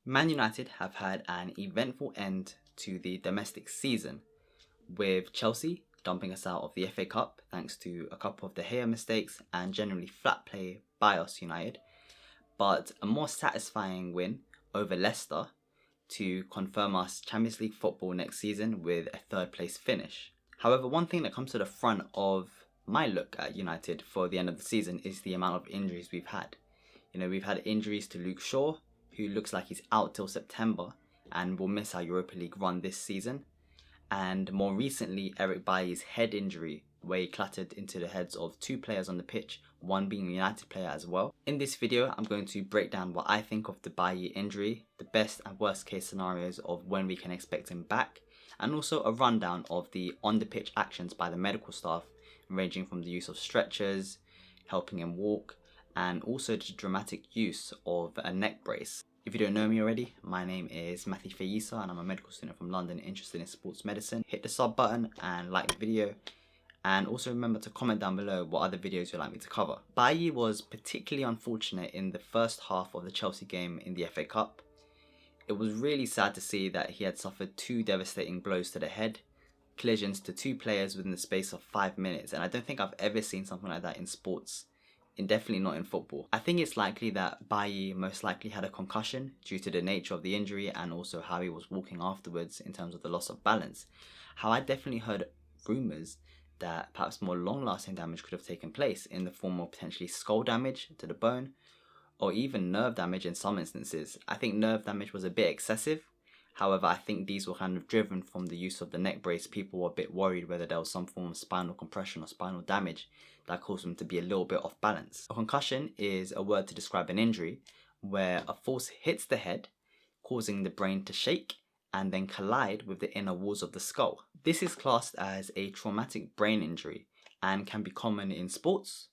Man United have had an eventful end to the domestic season, with Chelsea dumping us out of the FA Cup thanks to a couple of De Gea mistakes and generally flat play by us United, but a more satisfying win over Leicester to confirm us Champions League football next season with a third place finish. However, one thing that comes to the front of my look at United for the end of the season is the amount of injuries we've had. We've had injuries to Luke Shaw, who looks like he's out till September and will miss our Europa League run this season. And more recently, Eric Bailly's head injury, where he clattered into the heads of two players on the pitch, one being a United player as well. In this video, I'm going to break down what I think of the Bailly injury, the best and worst case scenarios of when we can expect him back, and also a rundown of the on-the-pitch actions by the medical staff, ranging from the use of stretchers, helping him walk, and also the dramatic use of a neck brace. If you don't know me already, my name is Matthew Fayisa and I'm a medical student from London interested in sports medicine. Hit the sub button and like the video, and also remember to comment down below what other videos you'd like me to cover. Bailly was particularly unfortunate in the first half of the Chelsea game in the FA Cup. It was really sad to see that he had suffered two devastating blows to the head, collisions to two players within the space of 5 minutes, and I don't think I've ever seen something like that in sports. And definitely not in football. I think it's likely that Bailly most likely had a concussion due to the nature of the injury and also how he was walking afterwards in terms of the loss of balance. How I definitely heard rumours that perhaps more long-lasting damage could have taken place in the form of potentially skull damage to the bone or even nerve damage in some instances. I think nerve damage was a bit excessive. However, I think these were kind of driven from the use of the neck brace. People were a bit worried whether there was some form of spinal compression or spinal damage that caused them to be a little bit off balance. A concussion is a word to describe an injury where a force hits the head, causing the brain to shake and then collide with the inner walls of the skull. This is classed as a traumatic brain injury and can be common in sports,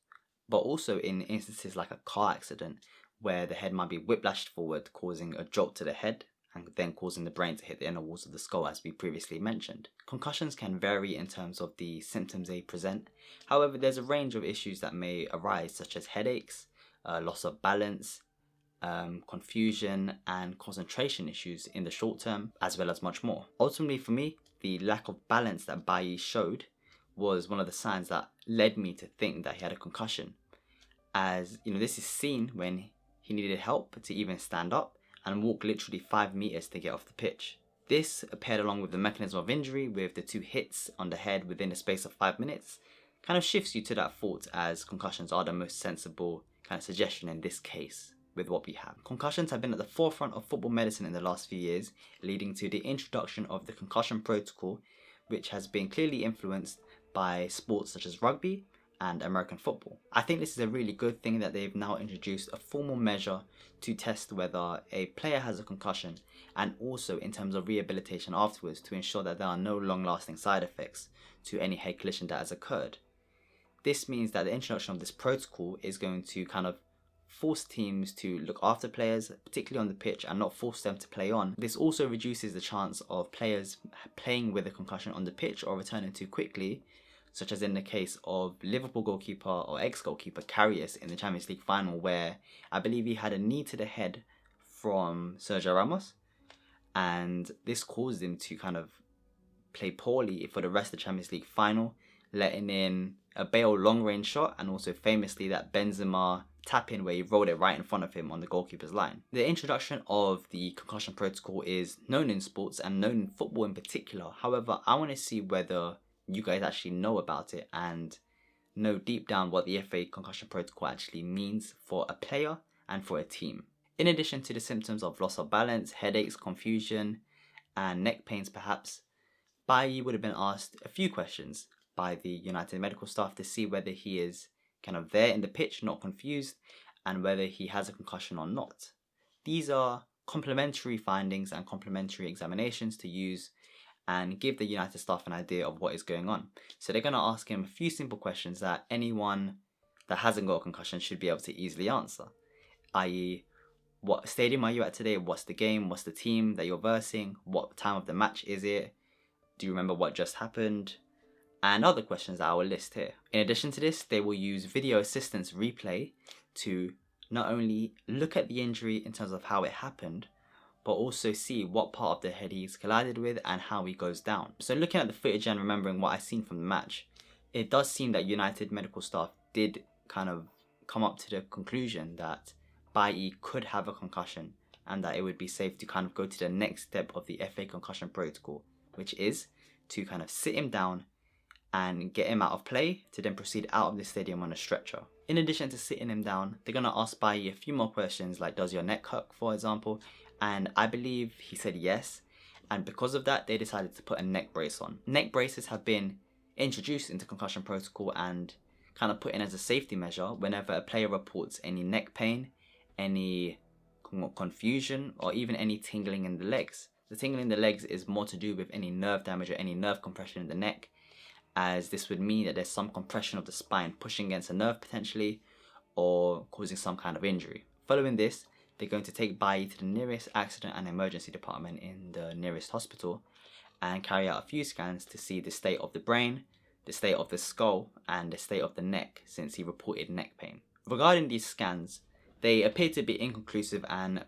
but also in instances like a car accident where the head might be whiplashed forward, causing a jolt to the head and then causing the brain to hit the inner walls of the skull, as we previously mentioned. Concussions can vary in terms of the symptoms they present. However, there's a range of issues that may arise, such as headaches, loss of balance, confusion, and concentration issues in the short term, as well as much more. Ultimately, for me, the lack of balance that Bailly showed was one of the signs that led me to think that he had a concussion. As this is seen when he needed help to even stand up and walk literally 5 meters to get off the pitch. This, paired along with the mechanism of injury with the two hits on the head within a space of 5 minutes, kind of shifts you to that thought, as concussions are the most sensible kind of suggestion in this case with what we have. Concussions have been at the forefront of football medicine in the last few years, leading to the introduction of the concussion protocol, which has been clearly influenced by sports such as rugby and American football. I think this is a really good thing that they've now introduced a formal measure to test whether a player has a concussion, and also in terms of rehabilitation afterwards to ensure that there are no long-lasting side effects to any head collision that has occurred. This means that the introduction of this protocol is going to kind of force teams to look after players, particularly on the pitch, and not force them to play on. This also reduces the chance of players playing with a concussion on the pitch or returning too quickly, such as in the case of Liverpool goalkeeper or ex-goalkeeper Karius in the Champions League final, where I believe he had a knee to the head from Sergio Ramos, and this caused him to kind of play poorly for the rest of the Champions League final, letting in a Bale long-range shot and also famously that Benzema tap-in where he rolled it right in front of him on the goalkeeper's line. The introduction of the concussion protocol is known in sports and known in football in particular. However, I want to see whether you guys actually know about it and know deep down what the FA concussion protocol actually means for a player and for a team. In addition to the symptoms of loss of balance, headaches, confusion, and neck pains perhaps, Bailly would have been asked a few questions by the United medical staff to see whether he is kind of there in the pitch, not confused, and whether he has a concussion or not. These are complementary findings and complementary examinations to use and give the United staff an idea of what is going on. So they're going to ask him a few simple questions that anyone that hasn't got a concussion should be able to easily answer, i.e., what stadium are you at today? What's the game? What's the team that you're versing? What time of the match is it? Do you remember what just happened? And other questions that I will list here. In addition to this, they will use video assistance replay to not only look at the injury in terms of how it happened, but also see what part of the head he's collided with and how he goes down. So looking at the footage and remembering what I've seen from the match, it does seem that United medical staff did kind of come up to the conclusion that Bailly could have a concussion and that it would be safe to kind of go to the next step of the FA concussion protocol, which is to kind of sit him down and get him out of play to then proceed out of the stadium on a stretcher. In addition to sitting him down, they're going to ask Bailly a few more questions like, does your neck hurt, for example? And I believe he said yes, and because of that they decided to put a neck brace on. Neck braces have been introduced into concussion protocol and kind of put in as a safety measure whenever a player reports any neck pain, any confusion, or even any tingling in the legs. The tingling in the legs is more to do with any nerve damage or any nerve compression in the neck, as this would mean that there's some compression of the spine pushing against a nerve potentially or causing some kind of injury. Following this, they're going to take Bailly to the nearest accident and emergency department in the nearest hospital and carry out a few scans to see the state of the brain, the state of the skull, and the state of the neck since he reported neck pain. Regarding these scans, they appear to be inconclusive and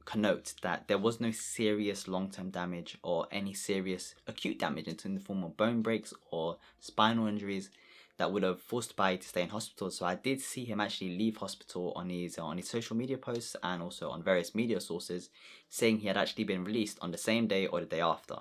connote that there was no serious long-term damage or any serious acute damage in the form of bone breaks or spinal injuries that would have forced Bailly to stay in hospital. So I did see him actually leave hospital on his social media posts and also on various media sources saying he had actually been released on the same day or the day after.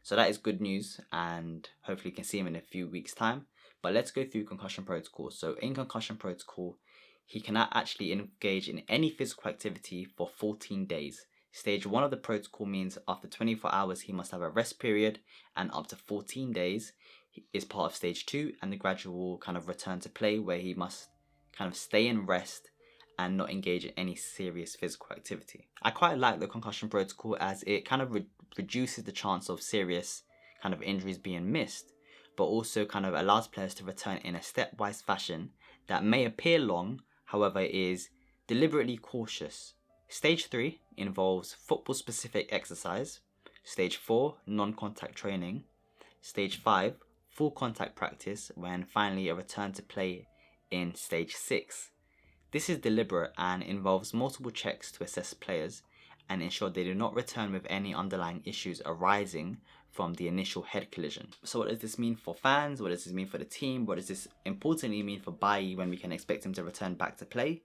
So that is good news, and hopefully you can see him in a few weeks' time. But let's go through concussion protocol. So in concussion protocol, he cannot actually engage in any physical activity for 14 days. Stage 1 of the protocol means after 24 hours he must have a rest period, and up to 14 days is part of stage 2 and the gradual kind of return to play, where he must kind of stay in rest and not engage in any serious physical activity. I quite like the concussion protocol as it kind of reduces the chance of serious kind of injuries being missed, but also kind of allows players to return in a stepwise fashion that may appear long, however is deliberately cautious. Stage 3 involves football specific exercise, stage 4 non-contact training, stage 5 full contact practice, when finally a return to play in stage 6. This is deliberate and involves multiple checks to assess players and ensure they do not return with any underlying issues arising from the initial head collision. So what does this mean for fans? What does this mean for the team? What does this importantly mean for Bailly when we can expect him to return back to play?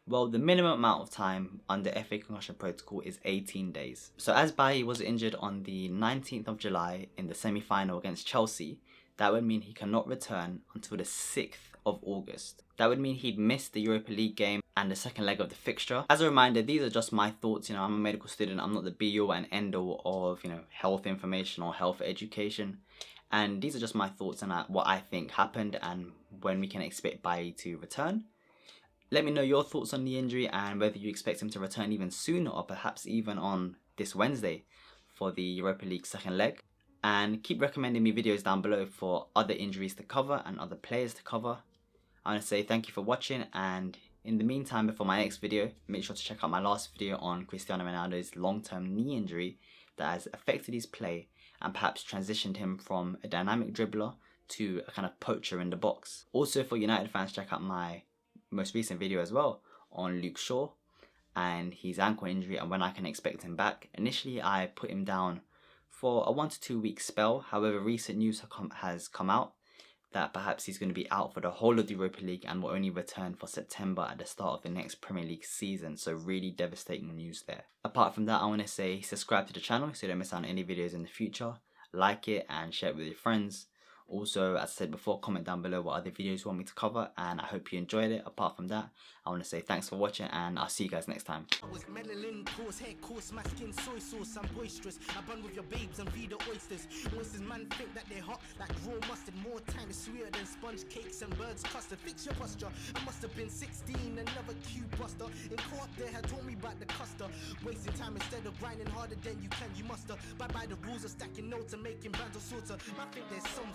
Well, the minimum amount of time under FA concussion protocol is 18 days. So as Bailly was injured on the 19th of July in the semi-final against Chelsea, that would mean he cannot return until the 6th of August. That would mean he'd miss the Europa League game and the second leg of the fixture. As a reminder, these are just my thoughts. I'm a medical student. I'm not the be-all and end-all of, health information or health education. And these are just my thoughts on what I think happened and when we can expect Bailly to return. Let me know your thoughts on the injury and whether you expect him to return even sooner or perhaps even on this Wednesday for the Europa League second leg. And keep recommending me videos down below for other injuries to cover and other players to cover. I want to say thank you for watching, and in the meantime, before my next video, make sure to check out my last video on Cristiano Ronaldo's long-term knee injury that has affected his play and perhaps transitioned him from a dynamic dribbler to a kind of poacher in the box. Also, for United fans, check out my most recent video as well on Luke Shaw and his ankle injury and when I can expect him back. Initially, I put him down for a 1 to 2 week spell. However, recent news has come out that perhaps he's going to be out for the whole of the Europa League and will only return for September at the start of the next Premier League season. So really devastating news there. Apart from that, I want to say subscribe to the channel so you don't miss out on any videos in the future. Like it and share it with your friends. Also, as I said before, comment down below what other videos you want me to cover, and I hope you enjoyed it. Apart from that, I want to say thanks for watching, and I'll see you guys next time. Soy sauce, I'm boisterous. I bun with your babes and feed the oysters. Oysters, man, think that they're hot like raw mustard. More time, it's sweeter than sponge cakes and birds custard. Fix your posture. I must have been 16, another cube buster. In co-op, they had told me about the custard. Wasting time instead of grinding harder than you can. You muster. Bye bye the rules of stacking notes and making bands of sorts of. I think there's some